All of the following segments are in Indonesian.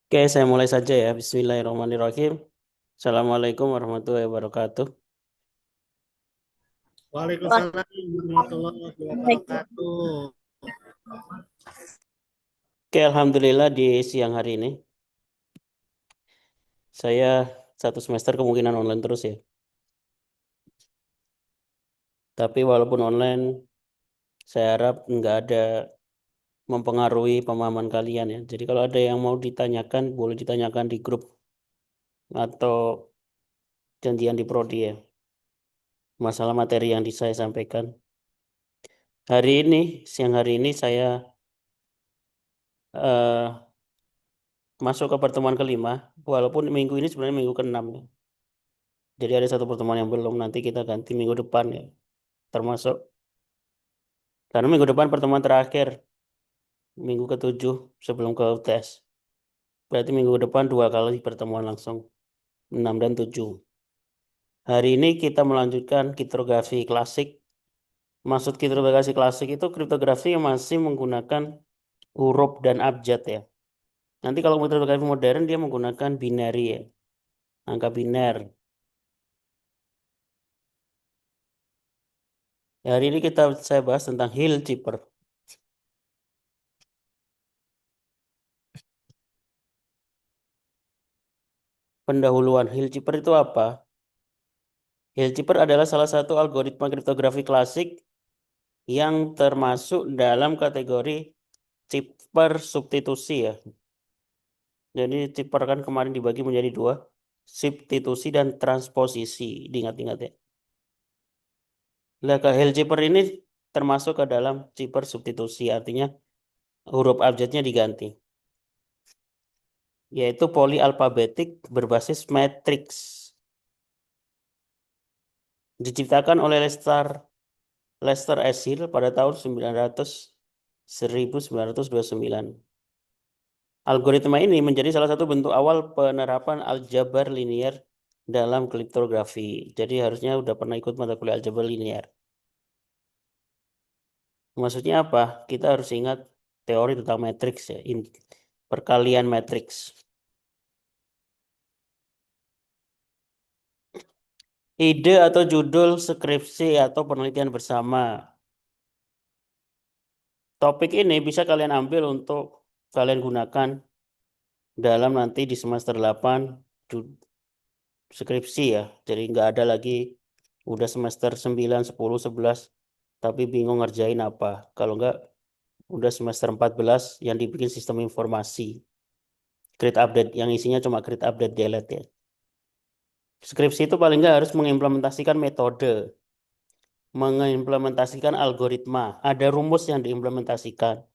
Oke, saya mulai saja ya. Bismillahirrahmanirrahim. Assalamualaikum warahmatullahi wabarakatuh. Waalaikumsalam warahmatullahi wabarakatuh. Oke, Alhamdulillah di siang hari ini saya satu semester kemungkinan online terus ya. Tapi walaupun online, saya harap nggak ada mempengaruhi pemahaman kalian ya. Jadi kalau ada yang mau ditanyakan, boleh ditanyakan di grup atau janjian di prodi ya. Masalah materi yang saya sampaikan. Hari ini, siang hari ini saya eh, masuk ke pertemuan kelima, walaupun minggu ini sebenarnya minggu keenam ya. Jadi ada satu pertemuan yang belum, nanti kita ganti minggu depan ya. Termasuk, karena minggu depan pertemuan terakhir, minggu ketujuh sebelum ke UTS. Berarti minggu depan dua kali pertemuan langsung, 6 dan 7. Hari ini kita melanjutkan kriptografi klasik. Maksud kriptografi klasik itu kriptografi yang masih menggunakan huruf dan abjad ya. Nanti kalau kriptografi modern dia menggunakan binary ya, angka biner. Hari ini saya bahas tentang Hill Chipper. Pendahuluan Hill Chipper itu apa? Hill Chipper adalah salah satu algoritma kriptografi klasik yang termasuk dalam kategori chipper substitusi ya. Jadi chipper kan kemarin dibagi menjadi dua, substitusi dan transposisi. Diingat-ingat ya. Nah, Hill chipper ini termasuk ke dalam chipper substitusi, artinya huruf abjadnya diganti, yaitu polyalphabetik berbasis matrix. Diciptakan oleh Lester S. Hill pada tahun 1929. Algoritma ini menjadi salah satu bentuk awal penerapan aljabar linier dalam kriptografi. Jadi harusnya udah pernah ikut mata kuliah aljabar linier. Maksudnya apa? Kita harus ingat teori tentang matriks ya, perkalian matriks. Ide atau judul skripsi atau penelitian bersama. Topik ini bisa kalian ambil untuk kalian gunakan dalam nanti di semester 8 skripsi ya. Jadi nggak ada lagi udah semester 9, 10, 11 tapi bingung ngerjain apa. Kalau nggak udah semester 14 yang dibikin sistem informasi. Create update yang isinya cuma create update delete ya. Skripsi itu paling nggak harus mengimplementasikan metode, mengimplementasikan algoritma, ada rumus yang diimplementasikan,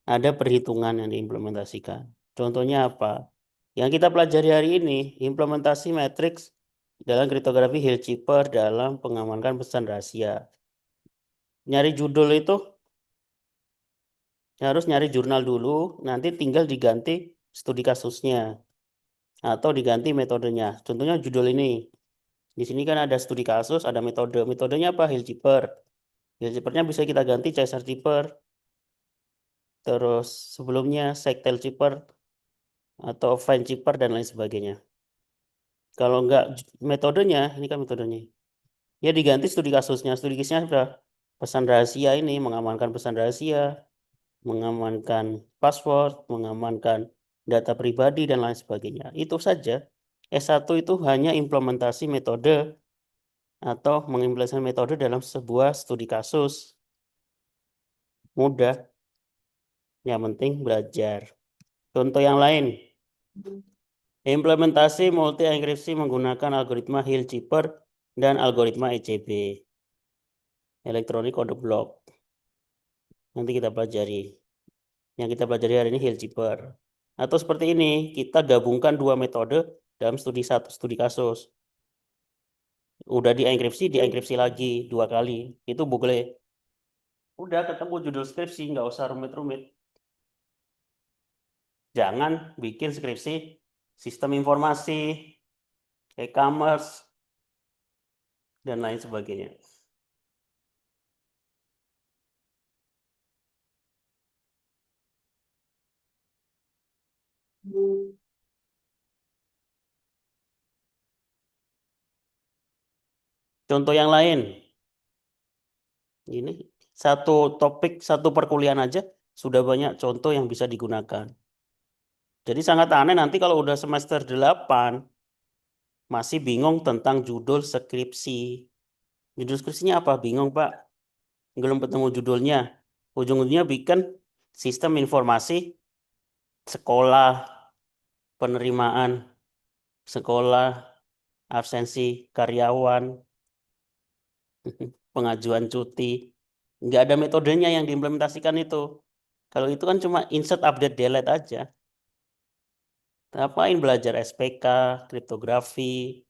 ada perhitungan yang diimplementasikan. Contohnya apa? Yang kita pelajari hari ini, implementasi matriks dalam kriptografi Hill-Chipper dalam pengamankan pesan rahasia. Nyari judul itu harus nyari jurnal dulu, nanti tinggal diganti studi kasusnya atau diganti metodenya. Contohnya judul ini. Di sini kan ada studi kasus, ada metode. Metodenya apa? Hill-Chipper. Hill-Chippernya bisa kita ganti Caesar-Chipper, terus sebelumnya Sectel-Chipper atau Fine-Chipper dan lain sebagainya. Kalau enggak metodenya, ini kan metodenya. Ya diganti studi kasusnya. Studi kasusnya sudah pesan rahasia ini, mengamankan pesan rahasia, mengamankan password, mengamankan data pribadi, dan lain sebagainya. Itu saja. S1 itu hanya implementasi metode atau mengimplementasi metode dalam sebuah studi kasus. Mudah, yang penting belajar. Contoh yang lain, implementasi multi enkripsi menggunakan algoritma Hill-Chipper dan algoritma ECB, Electronic Code Block. Nanti kita pelajari. Yang kita pelajari hari ini Hill-Chipper. Atau seperti ini, kita gabungkan dua metode dalam studi kasus. Udah dienkripsi lagi dua kali. Itu boleh. Udah ketemu judul skripsi, nggak usah rumit-rumit. Jangan bikin skripsi sistem informasi, e-commerce, dan lain sebagainya. Contoh yang lain. Ini satu topik, satu perkuliahan aja sudah banyak contoh yang bisa digunakan. Jadi sangat aneh nanti kalau udah semester 8 masih bingung tentang judul skripsi. Judul skripsinya apa? Bingung, Pak. Belum ketemu judulnya. Ujung-ujungnya bikin sistem informasi sekolah, penerimaan sekolah, absensi karyawan, pengajuan cuti. Nggak ada metodenya yang diimplementasikan itu. Kalau itu kan cuma insert, update, delete aja. Ngapain belajar SPK, kriptografi,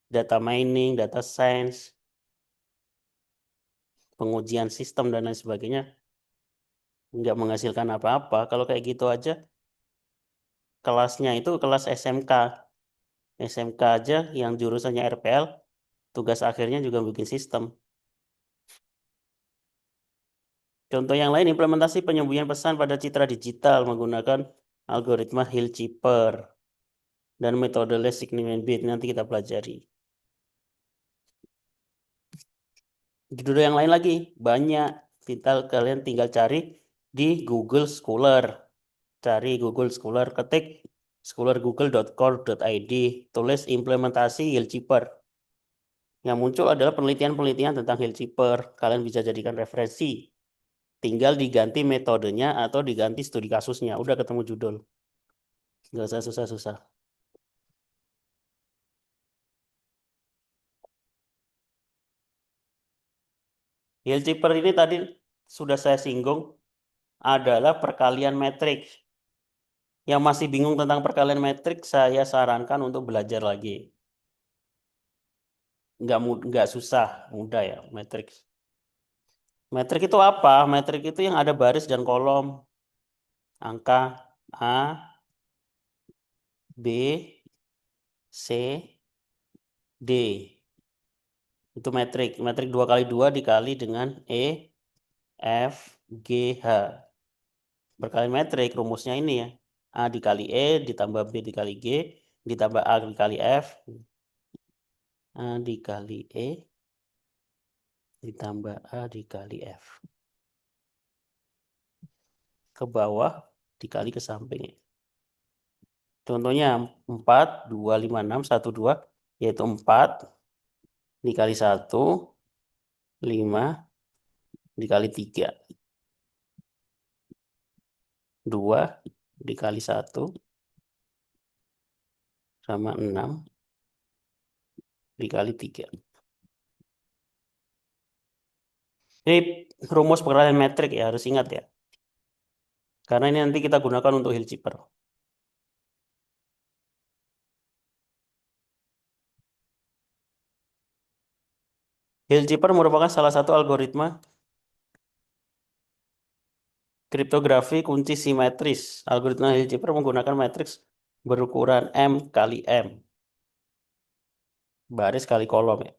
data mining, data science, pengujian sistem, dan lain sebagainya. Nggak menghasilkan apa-apa. Kalau kayak gitu aja, kelasnya itu kelas SMK. SMK aja yang jurusannya RPL, tugas akhirnya juga bikin sistem. Contoh yang lain, implementasi penyembunyian pesan pada citra digital menggunakan algoritma Hill-Cheaper dan metode less significant bit. Nanti kita pelajari. Judul yang lain lagi, banyak. Kalian tinggal cari di Google Scholar. Cari Google Scholar, ketik scholargoogle.co.id, tulis implementasi Hill-Cheaper. Yang muncul adalah penelitian-penelitian tentang Hill-Cheaper. Kalian bisa jadikan referensi. Tinggal diganti metodenya atau diganti studi kasusnya. Udah ketemu judul. Nggak usah susah-susah. Hill-Cheaper ini tadi sudah saya singgung, adalah perkalian matriks. Yang masih bingung tentang perkalian matriks, saya sarankan untuk belajar lagi. Nggak susah, mudah ya matriks. Metrik itu apa? Metrik itu yang ada baris dan kolom. Angka A, B, C, D. Itu metrik. Metrik 2 kali 2 dikali dengan E, F, G, H. Perkalian metrik rumusnya ini ya. A dikali E ditambah B dikali G ditambah A dikali F. A dikali E ditambah A dikali F. Ke bawah dikali ke samping. Contohnya 4, 2, 5, 6, 1, 2. Yaitu 4 dikali 1, 5 dikali 3. 2 dikali 1 sama 6 dikali 3. Ini rumus perkalian metrik ya, harus ingat ya. Karena ini nanti kita gunakan untuk Hill-Cheaper. Hill-Cheaper merupakan salah satu algoritma kriptografi kunci simetris. Algoritma Hill-Cheaper menggunakan matriks berukuran M kali M. Baris kali kolom ya.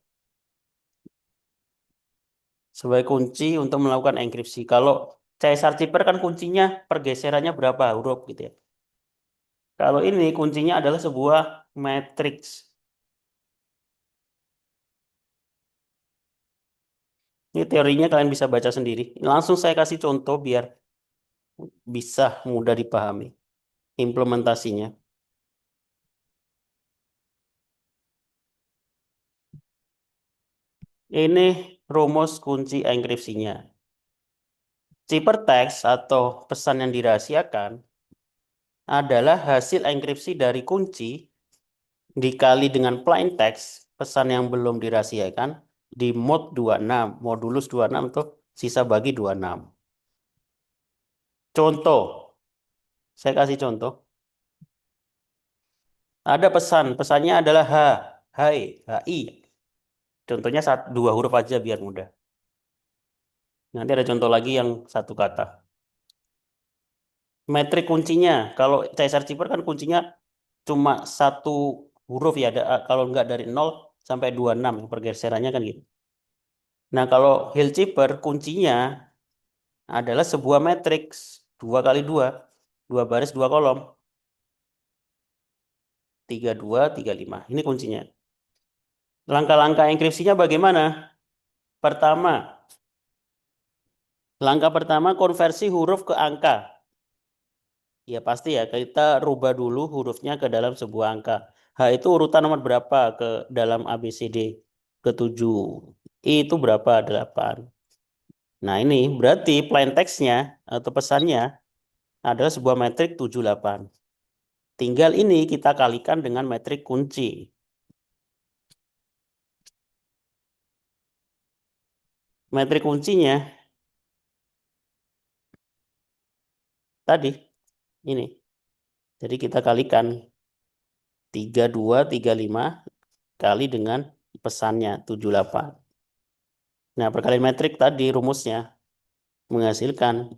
Sebagai kunci untuk melakukan enkripsi. Kalau Caesar Cheaper kan kuncinya pergeserannya berapa huruf gitu ya. Kalau ini kuncinya adalah sebuah matriks. Ini teorinya kalian bisa baca sendiri. Langsung saya kasih contoh biar bisa mudah dipahami implementasinya. Ini rumus kunci enkripsinya. Ciphertext atau pesan yang dirahasiakan adalah hasil enkripsi dari kunci dikali dengan plain text, pesan yang belum dirahasiakan, di mod 26, modulus 26 itu sisa bagi 26. Contoh, saya kasih contoh. Ada pesan, pesannya adalah hai, HI. Contohnya 2 huruf aja biar mudah. Nanti ada contoh lagi yang 1 kata. Metrik kuncinya, kalau Caesar Cheaper kan kuncinya cuma 1 huruf ya, kalau nggak dari 0 sampai 26, pergeserannya kan gitu. Nah, kalau Hill-Cheaper kuncinya adalah sebuah matriks 2 kali 2, 2 baris 2 kolom, 3, 2, 3, 5. Ini kuncinya. Langkah-langkah enkripsinya bagaimana? Pertama, langkah pertama konversi huruf ke angka. Ya pasti ya, kita rubah dulu hurufnya ke dalam sebuah angka. H itu urutan nomor berapa ke dalam ABCD? Ke-7. I itu berapa? 8. Nah ini berarti plain text-nya atau pesannya adalah sebuah metrik 78. Tinggal ini kita kalikan dengan metrik kunci. Metrik kuncinya tadi ini. Jadi kita kalikan 3235 kali dengan pesannya 78. Nah, perkalian metrik tadi rumusnya menghasilkan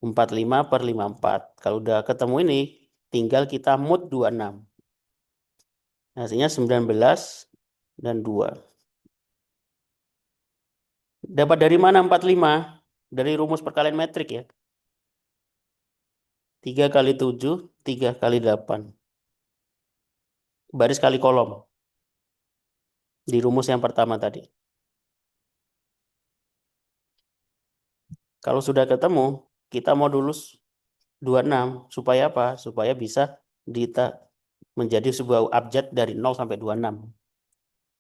45 per 54. Kalau udah ketemu ini, tinggal kita mod 26. Hasilnya 19 dan 2. Dapat dari mana 45? Dari rumus perkalian metrik ya. 3 kali 7, 3 kali 8. Baris kali kolom. Di rumus yang pertama tadi. Kalau sudah ketemu, kita modulus 26. Supaya apa? Supaya bisa menjadi sebuah abjad dari 0 sampai 26.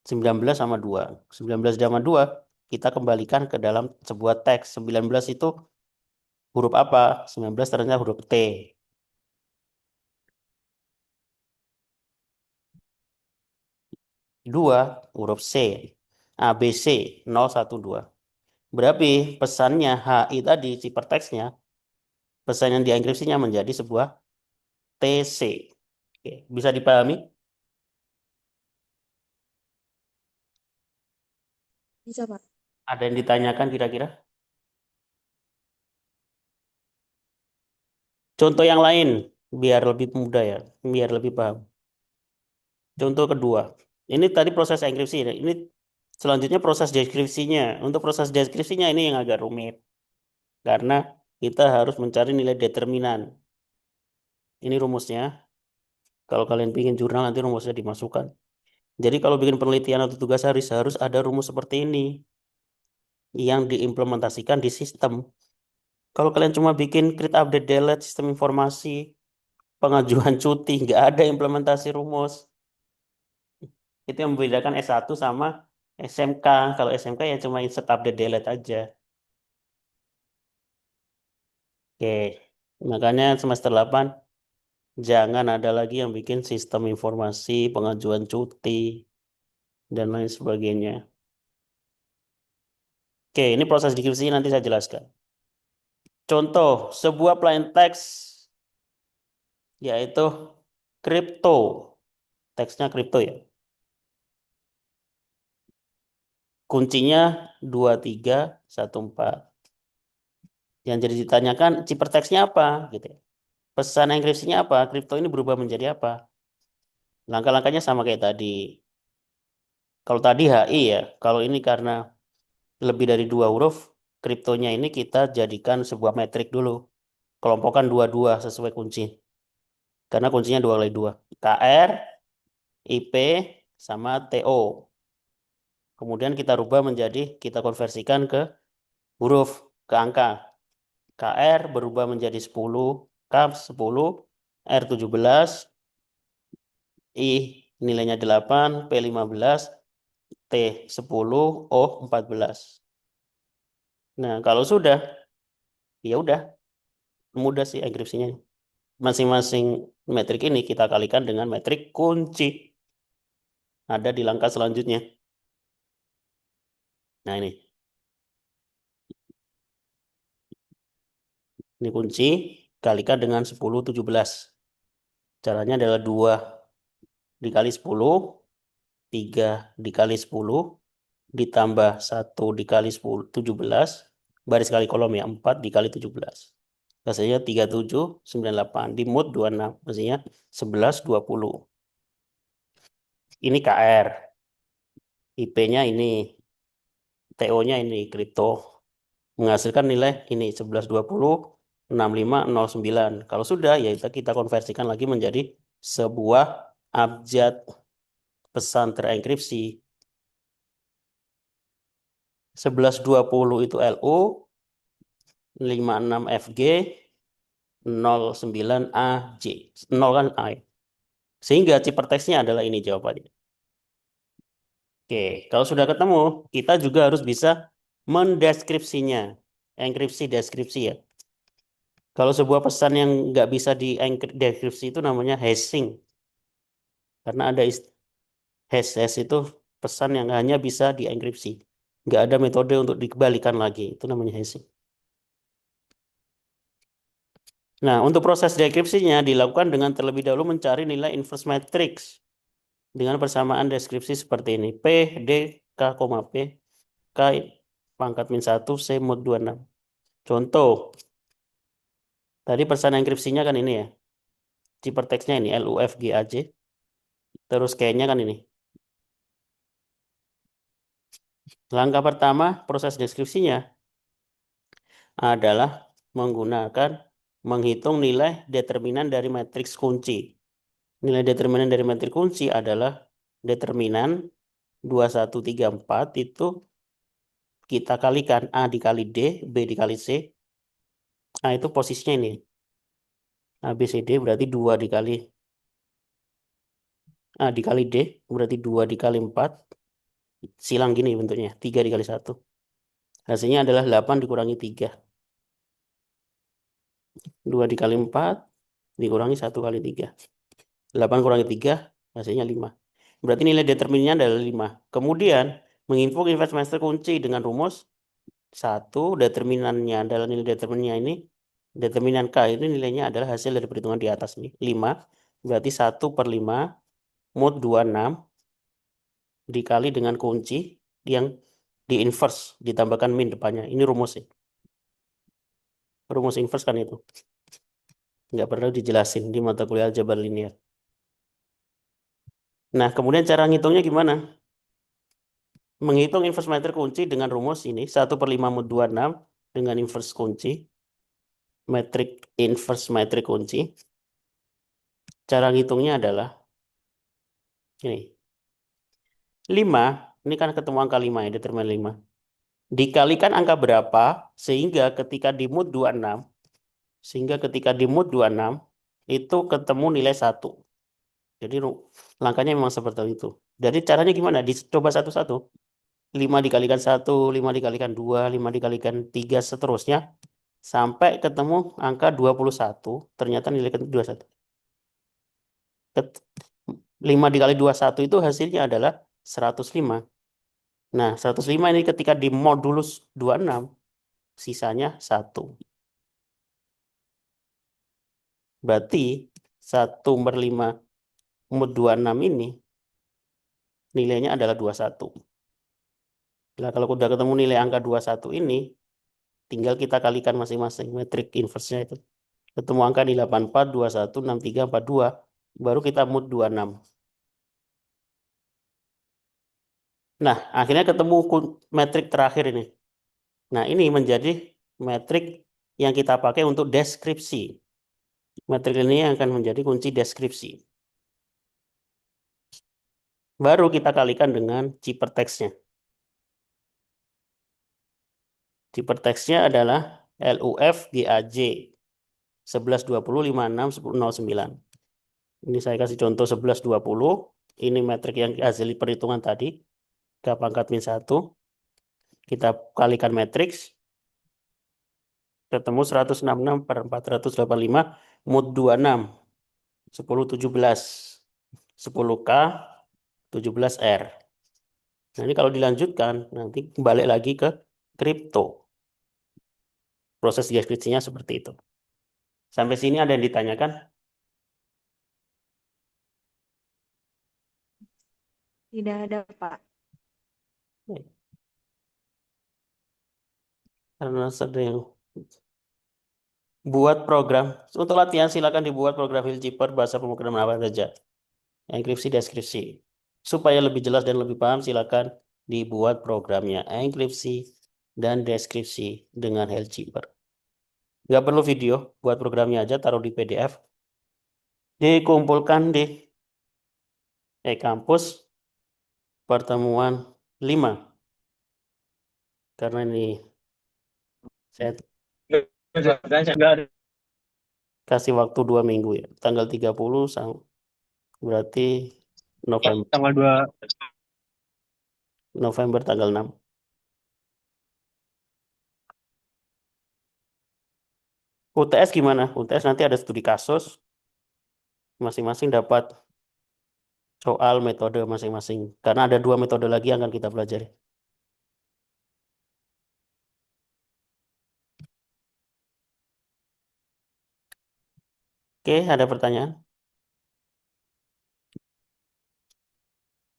19 sama 2. 19 sama 2 kita kembalikan ke dalam sebuah teks. 19 itu huruf apa? 19 ternyata huruf T. 2 huruf C. ABC 012. Berarti pesannya HI tadi, ciperteksnya, pesan yang dienkripsinya menjadi sebuah TC. Oke, bisa dipahami? Bisa, Pak. Ada yang ditanyakan kira-kira? Contoh yang lain, biar lebih mudah ya, biar lebih paham. Contoh kedua, ini tadi proses enkripsi. Ini selanjutnya proses deskripsinya. Untuk proses deskripsinya ini yang agak rumit. Karena kita harus mencari nilai determinan. Ini rumusnya. Kalau kalian bikin jurnal nanti rumusnya dimasukkan. Jadi kalau bikin penelitian atau tugas harus ada rumus seperti ini yang diimplementasikan di sistem. Kalau kalian cuma bikin create update delete sistem informasi, pengajuan cuti, nggak ada implementasi rumus. Itu yang membedakan S1 sama SMK. Kalau SMK ya cuma insert update delete aja. Oke, makanya semester 8 jangan ada lagi yang bikin sistem informasi, pengajuan cuti, dan lain sebagainya. Oke, ini proses deskripsi nanti saya jelaskan. Contoh, sebuah plain text yaitu kripto. Teksnya kripto ya. Kuncinya 2314. Yang jadi ditanyakan ciperteksnya apa gitu ya. Pesan enkripsinya apa? Kripto ini berubah menjadi apa? Langkah-langkahnya sama kayak tadi. Kalau tadi HI ya, kalau ini karena lebih dari 2 huruf, kriptonya ini kita jadikan sebuah metrik dulu. Kelompokkan 22 sesuai kunci. Karena kuncinya 2 kali 2. KR, IP, sama TO. Kemudian kita rubah menjadi, kita konversikan ke huruf, ke angka. KR berubah menjadi 10, K 10, R 17, I nilainya 8, P 15, T 10, O 14. Nah, kalau sudah, ya udah, mudah sih enkripsinya. Masing-masing metrik ini kita kalikan dengan metrik kunci. Ada di langkah selanjutnya. Nah, ini. Ini kunci, kalikan dengan 10, 17. Caranya adalah 2 dikali 10, 3 dikali 10, ditambah 1 dikali 10, 17, baris kali kolom ya, 4 dikali 17. Hasilnya 3798, di mod 26, hasilnya 1120. Ini KR, IP-nya ini, TO-nya ini, kripto. Menghasilkan nilai ini, 1120, 6509. Kalau sudah, ya kita konversikan lagi menjadi sebuah abjad pesan terenkripsi 1120 itu LU, 56 FG, 09 AJ. 0 kan A. Sehingga ciperteksnya adalah ini jawabannya. Oke, kalau sudah ketemu, kita juga harus bisa mendeskripsinya. Enkripsi, deskripsi ya. Kalau sebuah pesan yang nggak bisa deskripsi itu namanya hashing. Karena ada hash itu pesan yang hanya bisa dienkripsi. Nggak ada metode untuk dikembalikan lagi. Itu namanya hashing. Nah, untuk proses dekripsinya dilakukan dengan terlebih dahulu mencari nilai inverse matrix dengan persamaan deskripsi seperti ini. P, D, K, P, K pangkat min 1, C mod 26. Contoh, tadi pesan enkripsinya kan ini ya. Ciperteksnya ini LUFGAJ. Terus K-nya kan ini. Langkah pertama proses deskripsinya adalah menghitung nilai determinan dari matriks kunci. Nilai determinan dari matriks kunci adalah determinan 2134 itu kita kalikan A dikali D, B dikali C. A itu posisinya ini. A, B, C, D berarti 2 dikali A dikali D berarti 2 dikali 4. Silang gini bentuknya, 3 dikali 1. Hasilnya adalah 8 dikurangi 3. 2 dikali 4 dikurangi 1 kali 3. 8 kurangi 3 hasilnya 5. Berarti nilai determinannya adalah 5. Kemudian menginput inverse matrix kunci dengan rumus 1, determinannya adalah nilai determinannya ini. Determinan K ini nilainya adalah hasil dari perhitungan di atas nih. 5 berarti 1/5 mod 26 dikali dengan kunci yang di inverse ditambahkan min depannya. Ini rumusnya. Rumus inverse kan itu. Nggak perlu dijelasin di mata kuliah aljabar linear. Nah, kemudian cara ngitungnya gimana? Menghitung inverse matrix kunci dengan rumus ini 1/5 mod 26 dengan inverse kunci. Inverse matrix kunci. Cara ngitungnya adalah ini. 5, ini kan ketemu angka 5 ya, determinan 5. Dikalikan angka berapa sehingga ketika di mod 26 itu ketemu nilai 1. Jadi langkahnya memang seperti itu. Jadi caranya gimana? Dicoba satu-satu. 5 dikalikan 1, 5 dikalikan 2, 5 dikalikan 3, seterusnya. Sampai ketemu angka 21. Ternyata nilai 21. 5 dikali 21 itu hasilnya adalah 105. Nah, 105 ini ketika di modulus 26, sisanya 1. Berarti 1/5 mod 26 ini nilainya adalah 21. Nah, kalau udah ketemu nilai angka 21 ini, tinggal kita kalikan masing-masing metrik inverse-nya itu. Ketemu angka di 84, 21, 63, 42, baru kita mod 26. Nah, akhirnya ketemu metrik terakhir ini. Nah, ini menjadi metrik yang kita pakai untuk deskripsi. Metrik ini akan menjadi kunci deskripsi. Baru kita kalikan dengan ciperteksnya. Ciperteksnya adalah LUF GAJ 1120 56 1009. Ini saya kasih contoh 1120. Ini metrik yang hasil perhitungan tadi. K pangkat min 1. Kita kalikan matriks. Ketemu 166/485 mod 26. 1017. 10K 17R. Nah, ini kalau dilanjutkan nanti balik lagi ke kripto. Proses deskripsinya seperti itu. Sampai sini ada yang ditanyakan? Tidak ada, Pak. Karena sedang buat program. Untuk latihan silakan dibuat program Hilciper bahasa pemrograman apa saja. Enkripsi, deskripsi. Supaya lebih jelas dan lebih paham silakan dibuat programnya. Enkripsi dan deskripsi dengan Hilciper. Nggak perlu video, buat programnya aja, taruh di PDF. Dikumpulkan di kampus pertemuan 5. Karena ini saya kasih waktu 2 minggu ya. Tanggal 30 berarti November, Tanggal 2. November tanggal 6. UTS gimana? UTS nanti ada studi kasus. Masing-masing dapat soal metode masing-masing. Karena ada 2 metode lagi yang akan kita pelajari. Oke, ada pertanyaan?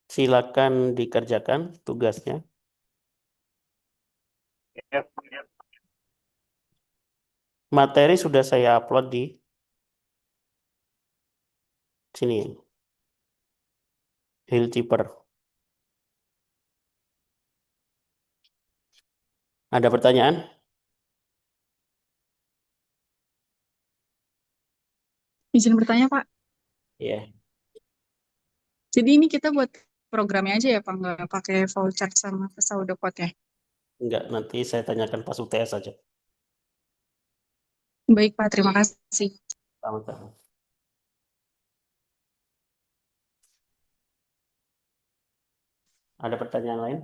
Silakan dikerjakan tugasnya. Materi sudah saya upload di sini. Hillkeeper. Ada pertanyaan? Izin bertanya, Pak. Iya. Jadi ini kita buat programnya aja ya, Pak? Nggak pakai flowchart sama pseudocode ya? Enggak, nanti saya tanyakan pas UTS saja. Baik, Pak. Terima kasih. Sama-sama. Ada pertanyaan lain?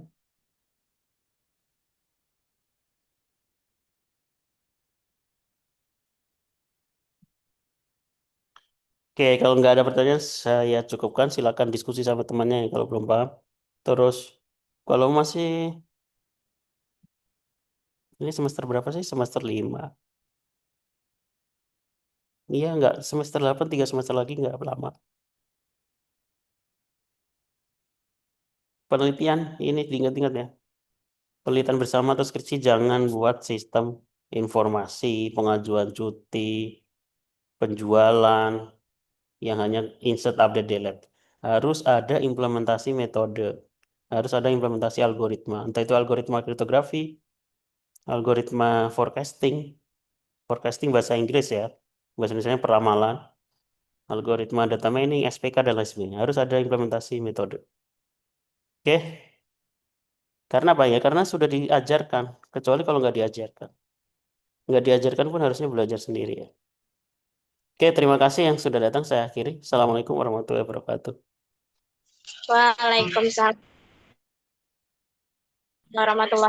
Oke, kalau nggak ada pertanyaan, saya cukupkan. Silakan diskusi sama temannya kalau belum paham. Terus, kalau masih... Ini semester berapa sih? Semester 5. Iya, nggak. Semester 8, 3 semester lagi nggak lama. Penelitian, ini diingat-ingat ya. Penelitian bersama atau skripsi jangan buat sistem informasi, pengajuan cuti, penjualan, yang hanya insert, update, delete. Harus ada implementasi metode. Harus ada implementasi algoritma. Entah itu algoritma kriptografi, algoritma forecasting. Forecasting bahasa Inggris ya. Bahasa Indonesia peramalan. Algoritma data mining, SPK, dan lain sebagainya. Harus ada implementasi metode. Oke. Karena apa ya? Karena sudah diajarkan. Kecuali kalau nggak diajarkan. Nggak diajarkan pun harusnya belajar sendiri ya. Oke, terima kasih yang sudah datang. Saya akhiri. Assalamualaikum warahmatullahi wabarakatuh. Waalaikumsalam warahmatullahi